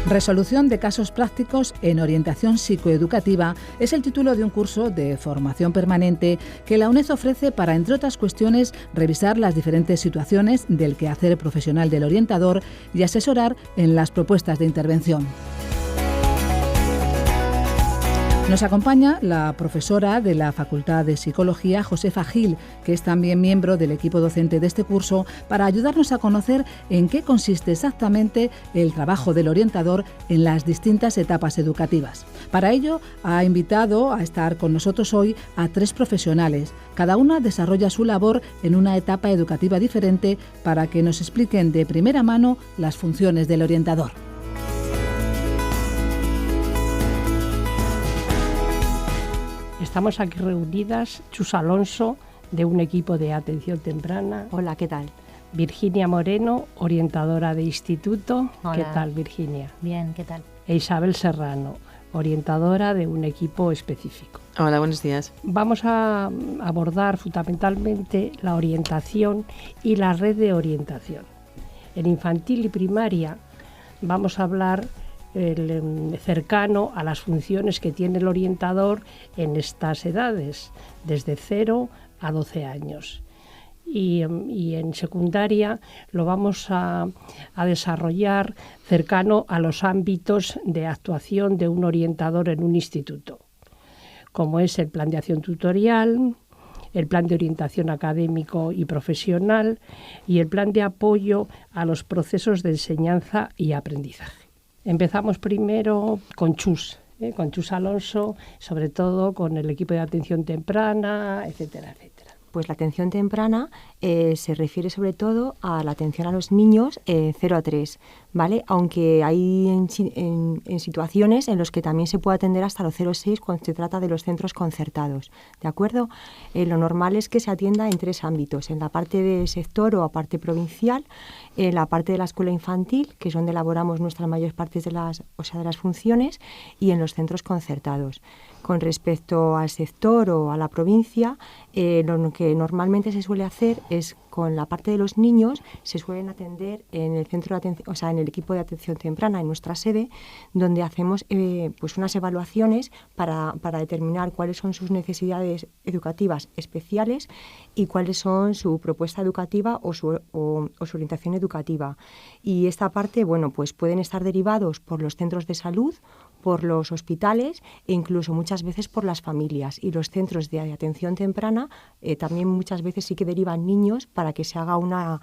Resolución de casos prácticos en orientación psicoeducativa es el título de un curso de formación permanente que la UNED ofrece para, entre otras cuestiones, revisar las diferentes situaciones del quehacer profesional del orientador y asesorar en las propuestas de intervención. Nos acompaña la profesora de la Facultad de Psicología, Josefa Gil, que es también miembro del equipo docente de este curso, para ayudarnos a conocer en qué consiste exactamente el trabajo del orientador en las distintas etapas educativas. Para ello, ha invitado a estar con nosotros hoy a 3 profesionales. Cada una desarrolla su labor en una etapa educativa diferente para que nos expliquen de primera mano las funciones del orientador. Estamos aquí reunidas, Chus Alonso, de un equipo de atención temprana. Hola, ¿qué tal? Virginia Moreno, orientadora de instituto. Hola. ¿Qué tal, Virginia? Bien, ¿qué tal? E Isabel Serrano, orientadora de un equipo específico. Hola, buenos días. Vamos a abordar fundamentalmente la orientación y la red de orientación. En infantil y primaria vamos a hablar cercano a las funciones que tiene el orientador en estas edades, desde 0 a 12 años. Y en secundaria lo vamos a desarrollar cercano a los ámbitos de actuación de un orientador en un instituto, como es el plan de acción tutorial, el plan de orientación académico y profesional y el plan de apoyo a los procesos de enseñanza y aprendizaje. Empezamos primero con Chus Alonso, sobre todo con el equipo de atención temprana, etcétera, etcétera. Pues la atención temprana se refiere sobre todo a la atención a los niños 0 a 3, ¿vale? Aunque hay en situaciones en las que también se puede atender hasta los 0 a 6 cuando se trata de los centros concertados, ¿de acuerdo? Lo normal es que se atienda en 3 ámbitos, en la parte de sector o parte provincial, en la parte de la escuela infantil, que es donde elaboramos nuestras mayores partes de las funciones, y en los centros concertados. Con respecto al sector o a la provincia, lo que normalmente se suele hacer es, con la parte de los niños, se suelen atender en el centro de atención, en el equipo de atención temprana, en nuestra sede, donde hacemos pues unas evaluaciones para determinar cuáles son sus necesidades educativas especiales y cuáles son su propuesta educativa o su orientación educativa. Y esta parte, bueno, pues pueden estar derivados por los centros de salud, por los hospitales e incluso muchas veces por las familias. Y los centros de atención temprana también muchas veces sí que derivan niños para que se haga lo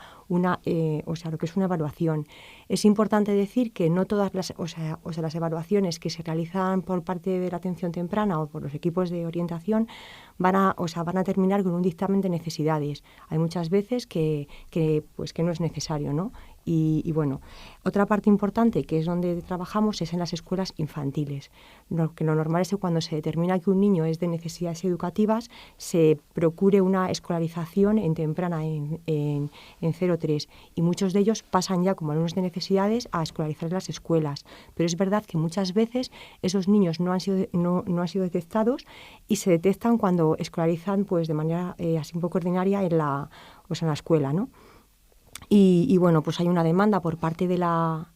que es una evaluación. Es importante decir que no todas las evaluaciones que se realizan por parte de la atención temprana o por los equipos de orientación van a terminar con un dictamen de necesidades. Hay muchas veces que no es necesario, ¿no? Y bueno, otra parte importante que es donde trabajamos es en las escuelas infantiles. Lo normal es que cuando se determina que un niño es de necesidades educativas se procure una escolarización en temprana en 0-3 y muchos de ellos pasan ya como alumnos de necesidades a escolarizar en las escuelas. Pero es verdad que muchas veces esos niños no han sido detectados y se detectan cuando escolarizan pues de manera así un poco ordinaria en la escuela, ¿no? Y bueno, pues hay una demanda por parte de la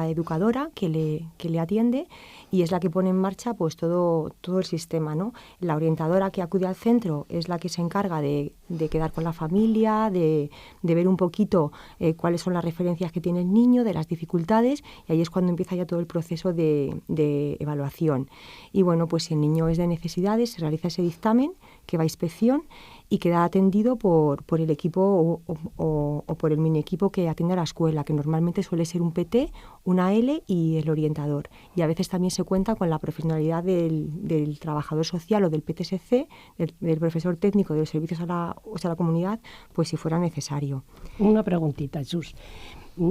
educadora que le atiende y es la que pone en marcha pues todo el sistema, ¿no? La orientadora que acude al centro es la que se encarga de quedar con la familia, de ver un poquito cuáles son las referencias que tiene el niño, de las dificultades, y ahí es cuando empieza ya todo el proceso de evaluación. Y bueno, pues si el niño es de necesidades, se realiza ese dictamen que va a inspección y queda atendido por el equipo o por el mini equipo que atiende a la escuela, que normalmente suele ser un PT, una L y el orientador. Y a veces también se cuenta con la profesionalidad del trabajador social o del PTSC, del profesor técnico de los servicios a la comunidad, pues si fuera necesario. Una preguntita, Chus.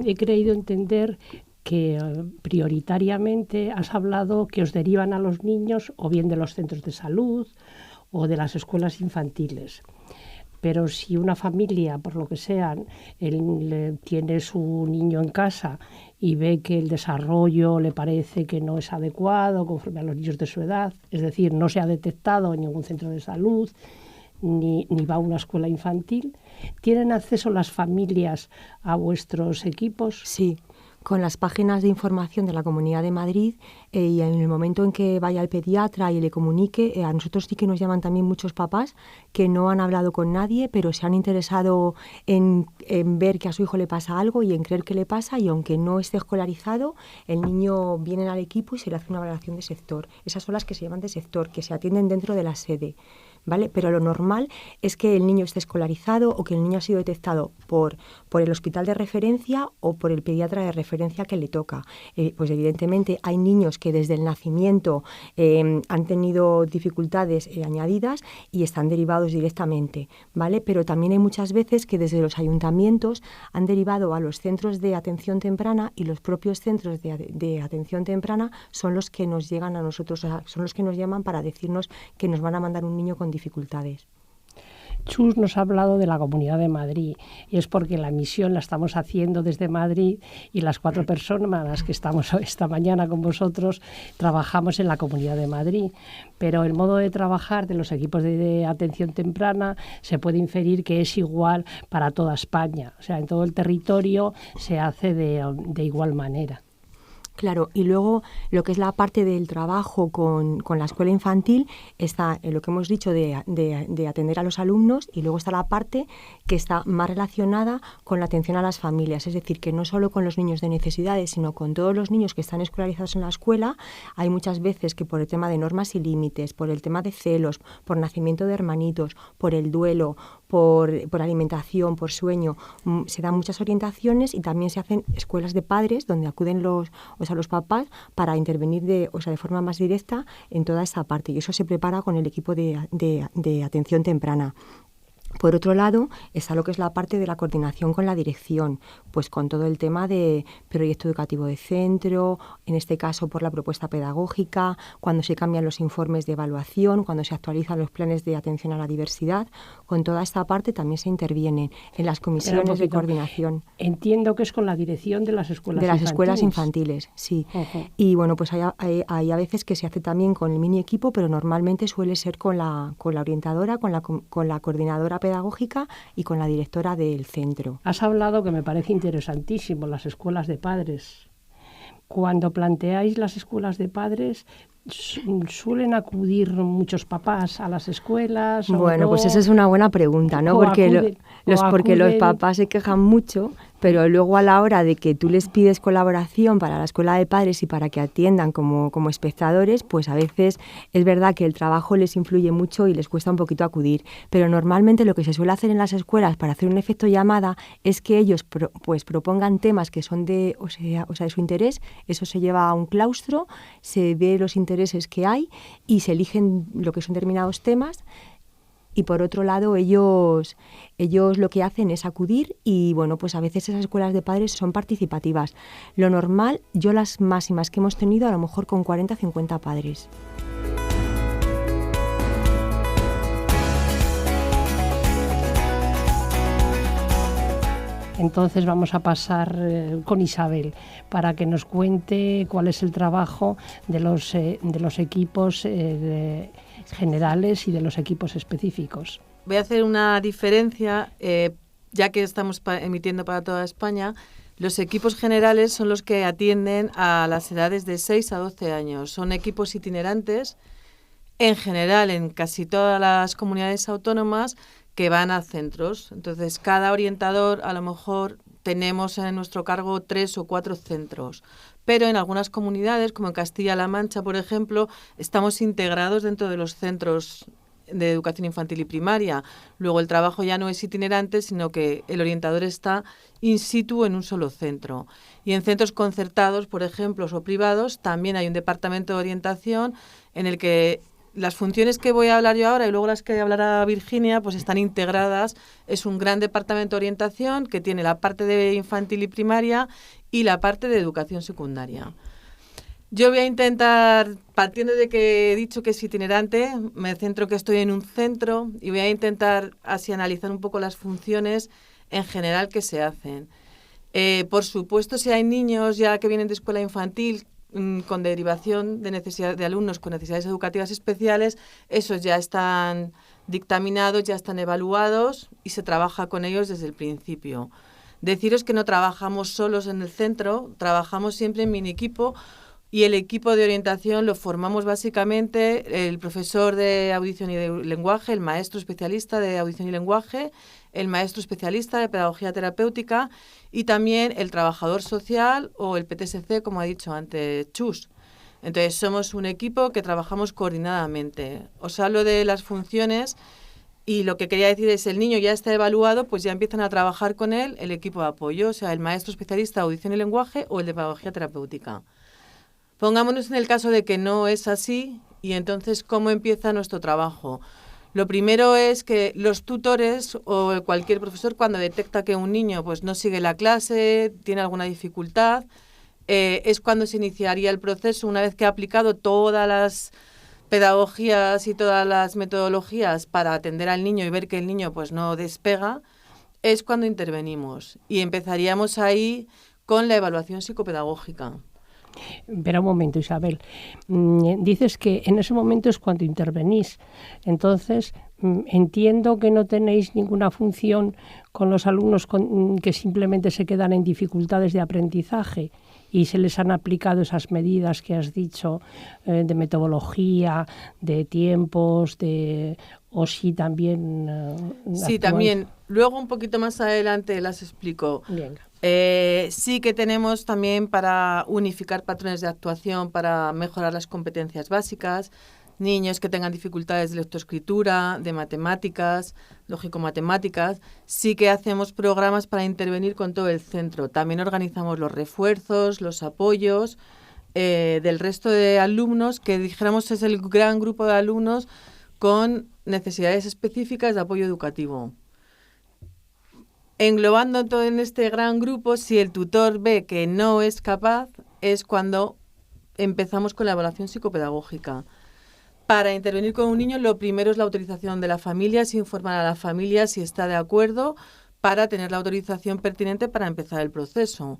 He creído entender que prioritariamente has hablado que os derivan a los niños o bien de los centros de salud o de las escuelas infantiles. Pero si una familia, por lo que sea, tiene su niño en casa y ve que el desarrollo le parece que no es adecuado conforme a los niños de su edad, es decir, no se ha detectado en ningún centro de salud, ni va a una escuela infantil, ¿tienen acceso las familias a vuestros equipos? Sí. con las páginas de información de la Comunidad de Madrid, y en el momento en que vaya el pediatra y le comunique, a nosotros sí que nos llaman también muchos papás que no han hablado con nadie, pero se han interesado en ver que a su hijo le pasa algo y en creer que le pasa, y aunque no esté escolarizado, el niño viene al equipo y se le hace una valoración de sector. Esas son las que se llaman de sector, que se atienden dentro de la sede, ¿vale? Pero lo normal es que el niño esté escolarizado o que el niño ha sido detectado por el hospital de referencia o por el pediatra de referencia que le toca. Pues evidentemente hay niños que desde el nacimiento han tenido dificultades añadidas y están derivados directamente, ¿vale? Pero también hay muchas veces que desde los ayuntamientos han derivado a los centros de atención temprana, y los propios centros de atención temprana son los que nos llegan a nosotros, son los que nos llaman para decirnos que nos van a mandar un niño con dificultades. Chus nos ha hablado de la Comunidad de Madrid, y es porque la misión la estamos haciendo desde Madrid, y las 4 personas que estamos esta mañana con vosotros trabajamos en la Comunidad de Madrid. Pero el modo de trabajar de los equipos de atención temprana se puede inferir que es igual para toda España. O sea, en todo el territorio se hace de igual manera. Claro, y luego lo que es la parte del trabajo con la escuela infantil está en lo que hemos dicho de atender a los alumnos, y luego está la parte que está más relacionada con la atención a las familias, es decir, que no solo con los niños de necesidades, sino con todos los niños que están escolarizados en la escuela. Hay muchas veces que por el tema de normas y límites, por el tema de celos, por nacimiento de hermanitos, por el duelo, por alimentación, por sueño, se dan muchas orientaciones, y también se hacen escuelas de padres donde acuden los papás para intervenir de forma más directa en toda esta parte, y eso se prepara con el equipo de atención temprana. Por otro lado, está lo que es la parte de la coordinación con la dirección, pues con todo el tema de proyecto educativo de centro, en este caso por la propuesta pedagógica, cuando se cambian los informes de evaluación, cuando se actualizan los planes de atención a la diversidad. Con toda esta parte también se interviene en las comisiones de coordinación. Entiendo que es con la dirección de las escuelas infantiles. De las escuelas infantiles, sí. Uh-huh. Y bueno, pues hay a veces que se hace también con el mini equipo, pero normalmente suele ser con la orientadora, con la coordinadora pedagógica y con la directora del centro. Has hablado, que me parece interesantísimo, las escuelas de padres. Cuando planteáis las escuelas de padres, ¿suelen acudir muchos papás a las escuelas? Bueno, no? Pues esa es una buena pregunta, ¿no? Porque los papás se quejan mucho, pero luego a la hora de que tú les pides colaboración para la escuela de padres y para que atiendan como espectadores, pues a veces es verdad que el trabajo les influye mucho y les cuesta un poquito acudir. Pero normalmente lo que se suele hacer en las escuelas para hacer un efecto llamada es que ellos propongan temas que son de su interés. Eso se lleva a un claustro, se ve los intereses que hay y se eligen lo que son determinados temas. Y por otro lado, ellos lo que hacen es acudir, y bueno, pues a veces esas escuelas de padres son participativas. Lo normal, yo las máximas que hemos tenido, a lo mejor con 40 o 50 padres. Entonces vamos a pasar con Isabel para que nos cuente cuál es el trabajo de los equipos generales y de los equipos específicos. Voy a hacer una diferencia, ya que estamos emitiendo para toda España. Los equipos generales son los que atienden a las edades de 6 a 12 años. Son equipos itinerantes, en general en casi todas las comunidades autónomas, que van a centros. Entonces, cada orientador, a lo mejor tenemos en nuestro cargo 3 o 4 centros, pero en algunas comunidades, como en Castilla-La Mancha, por ejemplo, estamos integrados dentro de los centros de educación infantil y primaria. Luego el trabajo ya no es itinerante, sino que el orientador está in situ en un solo centro. Y en centros concertados, por ejemplo, o privados, también hay un departamento de orientación en el que las funciones que voy a hablar yo ahora y luego las que hablará Virginia, pues están integradas. Es un gran departamento de orientación que tiene la parte de infantil y primaria y la parte de educación secundaria. Yo voy a intentar, partiendo de que he dicho que es itinerante, me centro que estoy en un centro y voy a intentar así analizar un poco las funciones en general que se hacen. Por supuesto, si hay niños ya que vienen de escuela infantil con derivación de necesidad de alumnos con necesidades educativas especiales, esos ya están dictaminados, ya están evaluados y se trabaja con ellos desde el principio. Deciros que no trabajamos solos en el centro, trabajamos siempre en mini equipo, y el equipo de orientación lo formamos básicamente el profesor de audición y de lenguaje, el maestro especialista de audición y lenguaje, el maestro especialista de pedagogía terapéutica y también el trabajador social o el PTSC, como ha dicho antes Chus. Entonces somos un equipo que trabajamos coordinadamente. Os hablo de las funciones y lo que quería decir es el niño ya está evaluado, pues ya empiezan a trabajar con él el equipo de apoyo, o sea, el maestro especialista de audición y lenguaje o el de pedagogía terapéutica. Pongámonos en el caso de que no es así y entonces, ¿cómo empieza nuestro trabajo? Lo primero es que los tutores o cualquier profesor, cuando detecta que un niño pues, no sigue la clase, tiene alguna dificultad, es cuando se iniciaría el proceso, una vez que ha aplicado todas las pedagogías y todas las metodologías para atender al niño y ver que el niño pues, no despega, es cuando intervenimos. Y empezaríamos ahí con la evaluación psicopedagógica. Espera un momento, Isabel. Dices que en ese momento es cuando intervenís. Entonces, entiendo que no tenéis ninguna función con los alumnos que simplemente se quedan en dificultades de aprendizaje y se les han aplicado esas medidas que has dicho de metodología, de tiempos, o sí también... Sí, también. Luego un poquito más adelante las explico. Venga. Sí que tenemos también para unificar patrones de actuación, para mejorar las competencias básicas, niños que tengan dificultades de lectoescritura, de matemáticas, lógico-matemáticas. Sí que hacemos programas para intervenir con todo el centro. También organizamos los refuerzos, los apoyos del resto de alumnos, que dijéramos es el gran grupo de alumnos con necesidades específicas de apoyo educativo. Englobando todo en este gran grupo, si el tutor ve que no es capaz, es cuando empezamos con la evaluación psicopedagógica. Para intervenir con un niño, lo primero es la autorización de la familia, es informar a la familia si está de acuerdo para tener la autorización pertinente para empezar el proceso.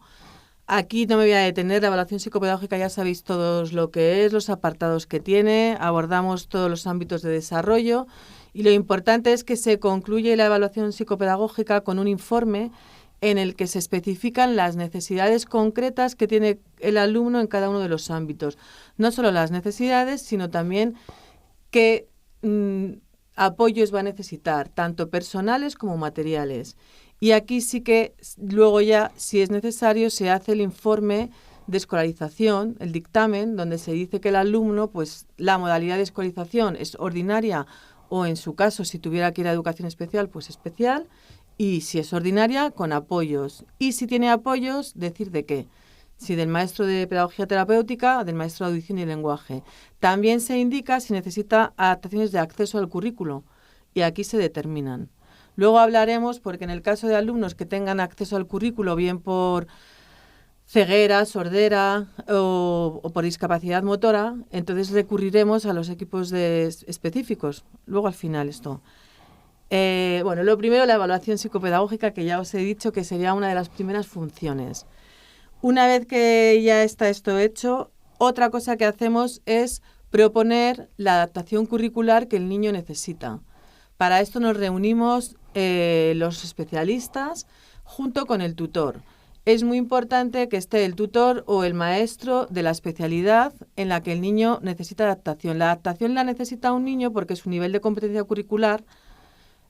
Aquí no me voy a detener, la evaluación psicopedagógica ya sabéis todos lo que es, los apartados que tiene, abordamos todos los ámbitos de desarrollo. Y lo importante es que se concluye la evaluación psicopedagógica con un informe en el que se especifican las necesidades concretas que tiene el alumno en cada uno de los ámbitos. No solo las necesidades, sino también qué apoyos va a necesitar, tanto personales como materiales. Y aquí sí que luego ya, si es necesario, se hace el informe de escolarización, el dictamen, donde se dice que el alumno, pues la modalidad de escolarización es ordinaria o en su caso, si tuviera que ir a educación especial, pues especial, y si es ordinaria, con apoyos. Y si tiene apoyos, decir de qué. Si del maestro de pedagogía terapéutica, del maestro de audición y lenguaje. También se indica si necesita adaptaciones de acceso al currículo, y aquí se determinan. Luego hablaremos, porque en el caso de alumnos que tengan acceso al currículo, bien por ceguera, sordera o por discapacidad motora, entonces recurriremos a los equipos específicos. Luego al final esto. Bueno, lo primero, la evaluación psicopedagógica, que ya os he dicho que sería una de las primeras funciones. Una vez que ya está esto hecho, otra cosa que hacemos es proponer la adaptación curricular que el niño necesita. Para esto nos reunimos los especialistas junto con el tutor. Es muy importante que esté el tutor o el maestro de la especialidad en la que el niño necesita adaptación. La adaptación la necesita un niño porque su nivel de competencia curricular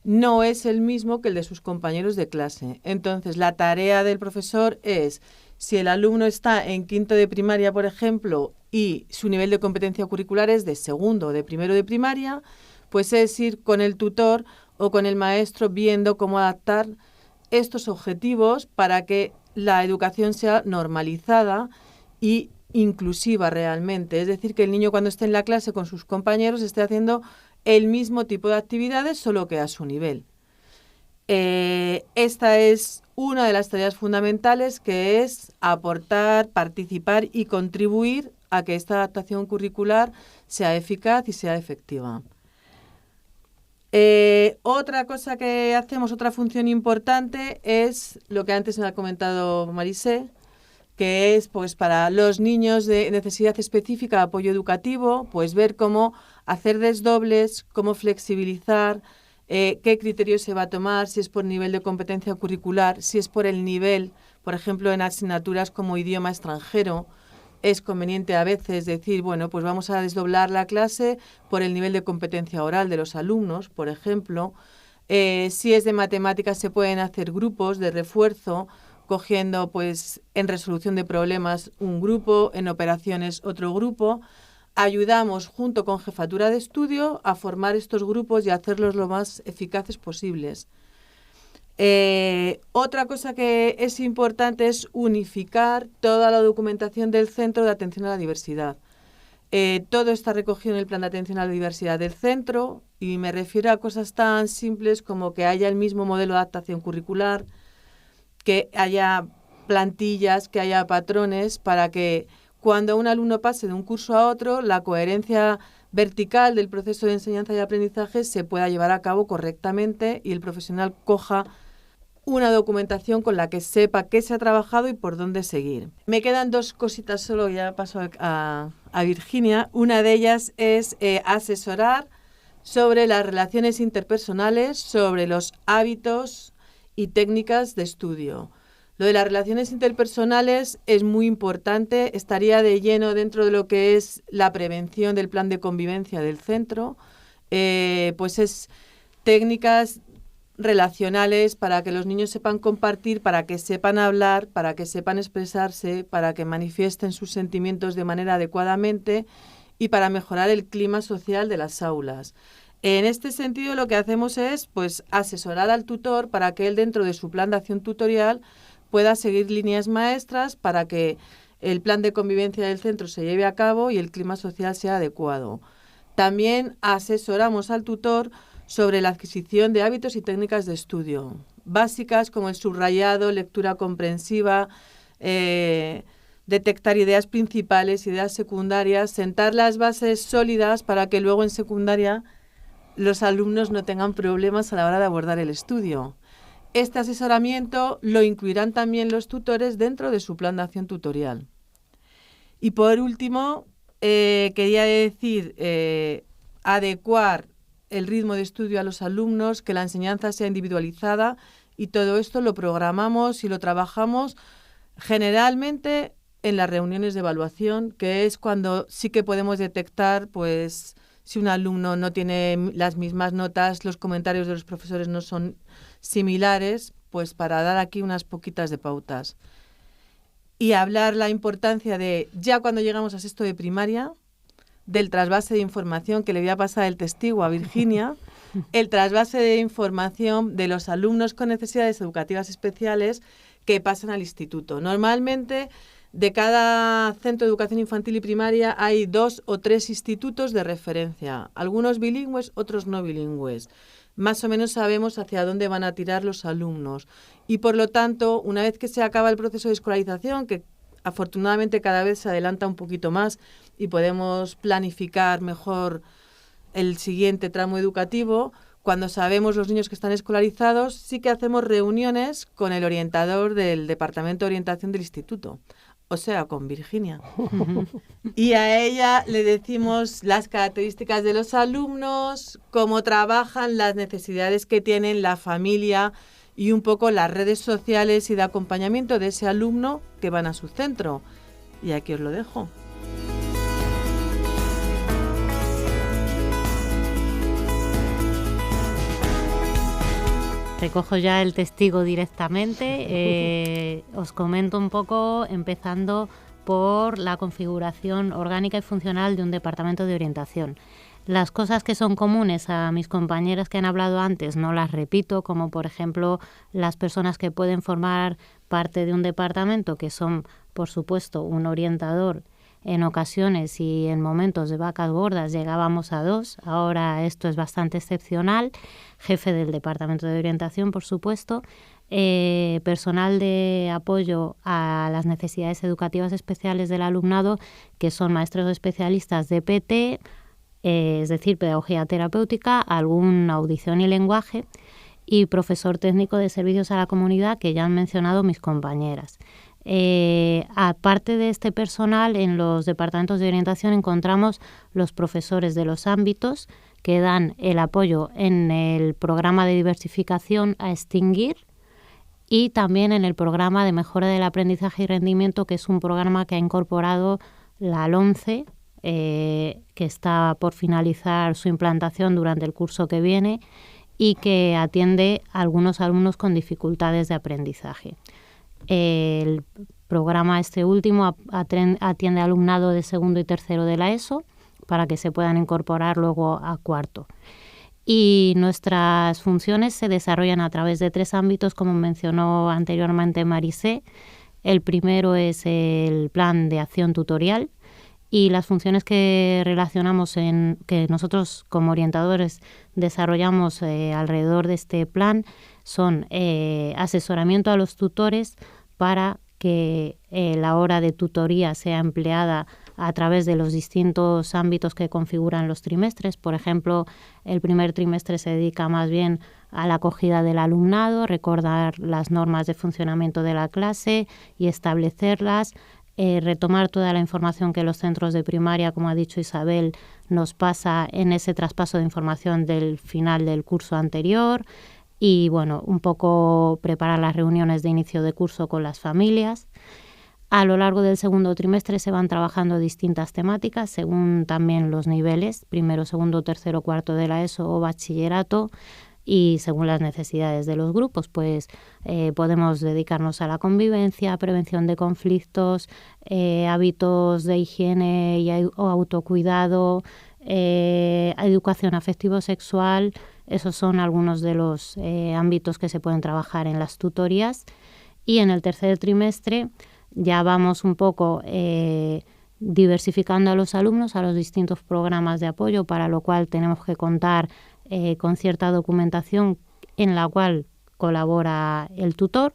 no es el mismo que el de sus compañeros de clase. Entonces, la tarea del profesor es, si el alumno está en quinto de primaria, por ejemplo, y su nivel de competencia curricular es de segundo o de primero de primaria, pues es ir con el tutor o con el maestro viendo cómo adaptar estos objetivos para que la educación sea normalizada y inclusiva realmente. Es decir, que el niño cuando esté en la clase con sus compañeros esté haciendo el mismo tipo de actividades, solo que a su nivel. Esta es una de las tareas fundamentales, que es aportar, participar y contribuir a que esta adaptación curricular sea eficaz y sea efectiva. Otra cosa que hacemos, otra función importante, es lo que antes me ha comentado Marisé, que es pues para los niños de necesidad específica de apoyo educativo, pues ver cómo hacer desdobles, cómo flexibilizar qué criterio se va a tomar, si es por nivel de competencia curricular, si es por el nivel, por ejemplo, en asignaturas como idioma extranjero. Es conveniente a veces decir, bueno, pues vamos a desdoblar la clase por el nivel de competencia oral de los alumnos, por ejemplo. Si es de matemáticas, se pueden hacer grupos de refuerzo, cogiendo pues en resolución de problemas un grupo, en operaciones otro grupo. Ayudamos junto con jefatura de estudio a formar estos grupos y a hacerlos lo más eficaces posibles. Otra cosa que es importante es unificar toda la documentación del Centro de Atención a la Diversidad. Todo está recogido en el Plan de Atención a la Diversidad del centro y me refiero a cosas tan simples como que haya el mismo modelo de adaptación curricular, que haya plantillas, que haya patrones para que cuando un alumno pase de un curso a otro, la coherencia vertical del proceso de enseñanza y aprendizaje se pueda llevar a cabo correctamente y el profesional coja una documentación con la que sepa qué se ha trabajado y por dónde seguir. Me quedan 2 cositas solo, ya paso a Virginia. Una de ellas es asesorar sobre las relaciones interpersonales, sobre los hábitos y técnicas de estudio. Lo de las relaciones interpersonales es muy importante, estaría de lleno dentro de lo que es la prevención del plan de convivencia del centro, pues es técnicas relacionales para que los niños sepan compartir, para que sepan hablar, para que sepan expresarse, para que manifiesten sus sentimientos de manera adecuadamente y para mejorar el clima social de las aulas. En este sentido, lo que hacemos es pues asesorar al tutor para que él, dentro de su plan de acción tutorial, pueda seguir líneas maestras para que el plan de convivencia del centro se lleve a cabo y el clima social sea adecuado. También asesoramos al tutor sobre la adquisición de hábitos y técnicas de estudio, básicas como el subrayado, lectura comprensiva, detectar ideas principales, ideas secundarias, sentar las bases sólidas para que luego en secundaria los alumnos no tengan problemas a la hora de abordar el estudio. Este asesoramiento lo incluirán también los tutores dentro de su plan de acción tutorial. Y por último, quería decir, adecuar el ritmo de estudio a los alumnos, que la enseñanza sea individualizada y todo esto lo programamos y lo trabajamos generalmente en las reuniones de evaluación, que es cuando sí que podemos detectar pues si un alumno no tiene las mismas notas, los comentarios de los profesores no son similares, pues para dar aquí unas poquitas de pautas. Y hablar la importancia de, ya cuando llegamos a sexto de primaria, del trasvase de información, que le voy a pasar el testigo a Virginia, el trasvase de información de los alumnos con necesidades educativas especiales que pasan al instituto. Normalmente, de cada centro de educación infantil y primaria hay 2 o 3 institutos de referencia, algunos bilingües, otros no bilingües. Más o menos sabemos hacia dónde van a tirar los alumnos. Y por lo tanto, una vez que se acaba el proceso de escolarización, que afortunadamente cada vez se adelanta un poquito más y podemos planificar mejor el siguiente tramo educativo, cuando sabemos los niños que están escolarizados, sí que hacemos reuniones con el orientador del Departamento de Orientación del Instituto, o sea, con Virginia. Y a ella le decimos las características de los alumnos, cómo trabajan, las necesidades que tienen la familia y un poco las redes sociales y de acompañamiento de ese alumno que van a su centro. Y aquí os lo dejo. Recojo ya el testigo directamente. Os comento un poco, empezando por la configuración orgánica y funcional de un departamento de orientación. Las cosas que son comunes a mis compañeras que han hablado antes no las repito, como por ejemplo las personas que pueden formar parte de un departamento, que son, por supuesto, un orientador. En ocasiones y en momentos de vacas gordas llegábamos a 2, ahora esto es bastante excepcional, jefe del departamento de orientación, por supuesto, personal de apoyo a las necesidades educativas especiales del alumnado, que son maestros especialistas de PT, es decir, pedagogía terapéutica, algún audición y lenguaje, y profesor técnico de servicios a la comunidad, que ya han mencionado mis compañeras. Aparte de este personal, en los departamentos de orientación encontramos los profesores de los ámbitos, que dan el apoyo en el programa de diversificación a extinguir y también en el programa de mejora del aprendizaje y rendimiento, que es un programa que ha incorporado la LOMCE, que está por finalizar su implantación durante el curso que viene y que atiende a algunos alumnos con dificultades de aprendizaje. El programa este último atiende alumnado de segundo y tercero de la ESO para que se puedan incorporar luego a cuarto. Y nuestras funciones se desarrollan a través de 3 ámbitos, como mencionó anteriormente Marisé. El primero es el plan de acción tutorial y las funciones que relacionamos que nosotros como orientadores desarrollamos alrededor de este plan son asesoramiento a los tutores para que la hora de tutoría sea empleada a través de los distintos ámbitos que configuran los trimestres. Por ejemplo, el primer trimestre se dedica más bien a la acogida del alumnado, recordar las normas de funcionamiento de la clase y establecerlas, retomar toda la información que los centros de primaria, como ha dicho Isabel, nos pasa en ese traspaso de información del final del curso anterior y, bueno, un poco preparar las reuniones de inicio de curso con las familias. A lo largo del segundo trimestre se van trabajando distintas temáticas según también los niveles, primero, segundo, tercero, cuarto de la ESO o bachillerato, y según las necesidades de los grupos, pues podemos dedicarnos a la convivencia, prevención de conflictos, hábitos de higiene o autocuidado, educación afectivo-sexual. Esos son algunos de los ámbitos que se pueden trabajar en las tutorías. Y en el tercer trimestre ya vamos un poco diversificando a los alumnos a los distintos programas de apoyo, para lo cual tenemos que contar con cierta documentación en la cual colabora el tutor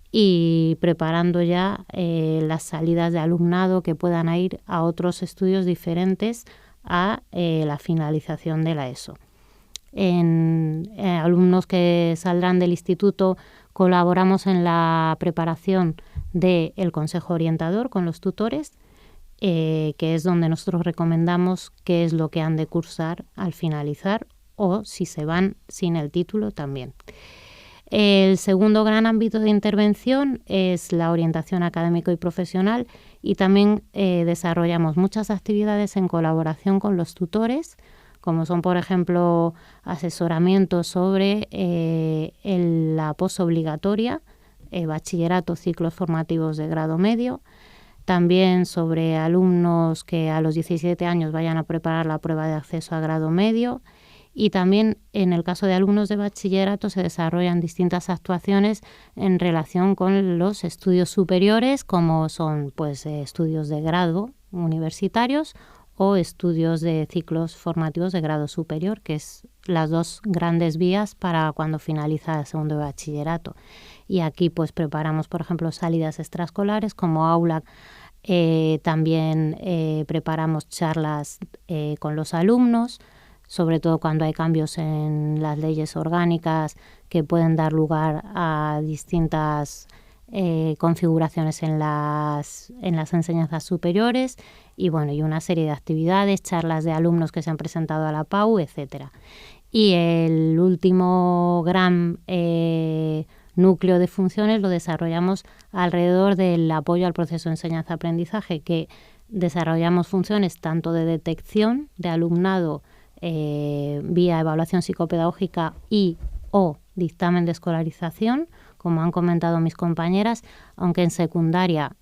y preparando ya las salidas de alumnado que puedan ir a otros estudios diferentes a la finalización de la ESO. En alumnos que saldrán del instituto colaboramos en la preparación del consejo orientador con los tutores, que es donde nosotros recomendamos qué es lo que han de cursar al finalizar o si se van sin el título también. El segundo gran ámbito de intervención es la orientación académico y profesional y también desarrollamos muchas actividades en colaboración con los tutores, como son, por ejemplo, asesoramientos sobre la posobligatoria, bachillerato, ciclos formativos de grado medio, también sobre alumnos que a los 17 años vayan a preparar la prueba de acceso a grado medio, y también en el caso de alumnos de bachillerato se desarrollan distintas actuaciones en relación con los estudios superiores, como son pues estudios de grado universitarios o estudios de ciclos formativos de grado superior, que es las dos grandes vías para cuando finaliza el segundo de bachillerato. Y aquí pues preparamos, por ejemplo, salidas extraescolares como aula. También preparamos charlas con los alumnos, sobre todo cuando hay cambios en las leyes orgánicas que pueden dar lugar a distintas configuraciones en las enseñanzas superiores, y bueno, y una serie de actividades, charlas de alumnos que se han presentado a la PAU, etcétera. Y el último gran núcleo de funciones lo desarrollamos alrededor del apoyo al proceso de enseñanza-aprendizaje, que desarrollamos funciones tanto de detección de alumnado vía evaluación psicopedagógica y o dictamen de escolarización, como han comentado mis compañeras, aunque en secundaria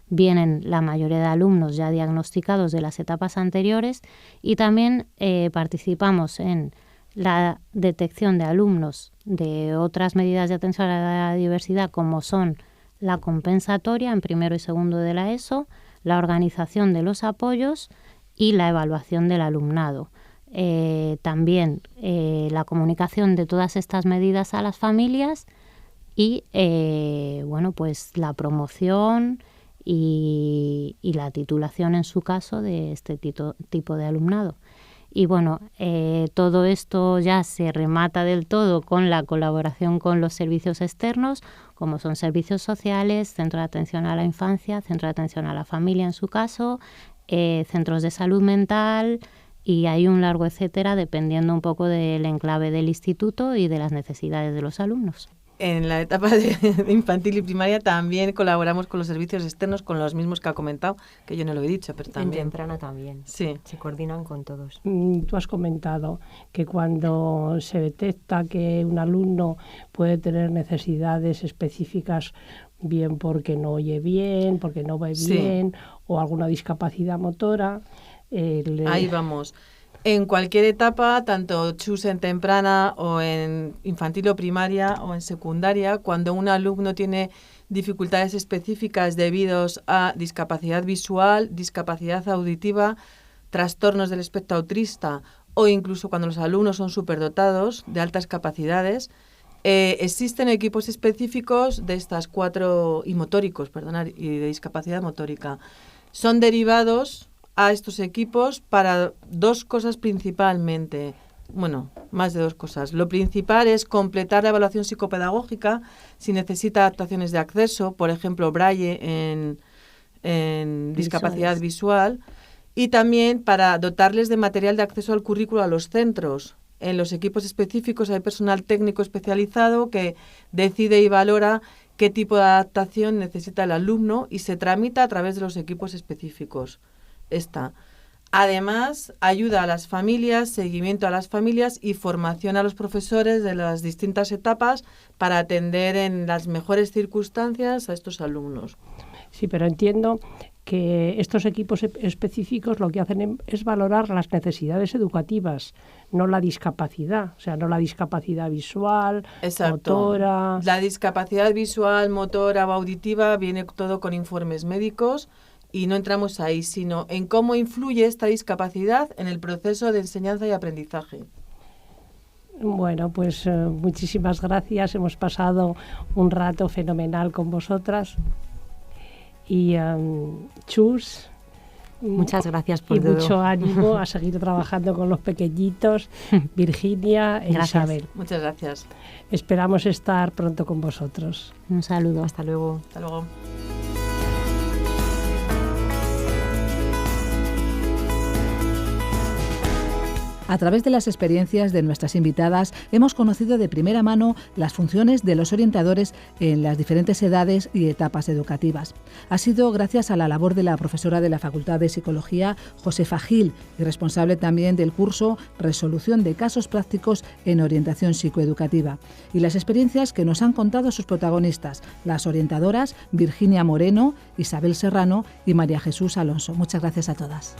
vienen la mayoría de alumnos ya diagnosticados de las etapas anteriores, y también participamos en la detección de alumnos de otras medidas de atención a la diversidad, como son la compensatoria en primero y segundo de la ESO, la organización de los apoyos y la evaluación del alumnado. También la comunicación de todas estas medidas a las familias y bueno, pues la promoción y la titulación en su caso de este tipo de alumnado. Y bueno, todo esto ya se remata del todo con la colaboración con los servicios externos, como son servicios sociales, centro de atención a la infancia, centro de atención a la familia en su caso, centros de salud mental Y hay un largo etcétera dependiendo un poco del enclave del instituto y de las necesidades de los alumnos. En la etapa de infantil y primaria también colaboramos con los servicios externos, con los mismos que ha comentado, que yo no lo he dicho, pero también. En temprana también. Sí. Se coordinan con todos. Tú has comentado que cuando se detecta que un alumno puede tener necesidades específicas, bien porque no oye bien, porque no ve bien, o alguna discapacidad motora. Ahí vamos. En cualquier etapa, tanto chus en temprana o en infantil o primaria o en secundaria, cuando un alumno tiene dificultades específicas debidos a discapacidad visual, discapacidad auditiva, trastornos del espectro autista o incluso cuando los alumnos son superdotados de altas capacidades, existen equipos específicos de estas cuatro, y motóricos, y de discapacidad motórica. Son derivados a estos equipos para dos cosas principalmente. Bueno, más de dos cosas. Lo principal es completar la evaluación psicopedagógica si necesita adaptaciones de acceso, por ejemplo, braille en discapacidad visual, y también para dotarles de material de acceso al currículo a los centros. En los equipos específicos hay personal técnico especializado que decide y valora qué tipo de adaptación necesita el alumno y se tramita a través de los equipos específicos. Además, ayuda a las familias, seguimiento a las familias y formación a los profesores de las distintas etapas para atender en las mejores circunstancias a estos alumnos. Sí, pero entiendo que estos equipos específicos lo que hacen es valorar las necesidades educativas, no la discapacidad, o sea, no la discapacidad visual, motora. La discapacidad visual, motora o auditiva viene todo con informes médicos. Y no entramos ahí, sino en cómo influye esta discapacidad en el proceso de enseñanza y aprendizaje. Bueno, pues muchísimas gracias. Hemos pasado un rato fenomenal con vosotras. Y Chus, muchas gracias por todo. Y mucho ánimo a seguir trabajando con los pequeñitos, Virginia e Isabel. Muchas gracias. Esperamos estar pronto con vosotros. Un saludo. Hasta luego. Hasta luego. A través de las experiencias de nuestras invitadas hemos conocido de primera mano las funciones de los orientadores en las diferentes edades y etapas educativas. Ha sido gracias a la labor de la profesora de la Facultad de Psicología, Josefa Gil, y responsable también del curso Resolución de Casos Prácticos en Orientación Psicoeducativa, y las experiencias que nos han contado sus protagonistas, las orientadoras Virginia Moreno, Isabel Serrano y María Jesús Alonso. Muchas gracias a todas.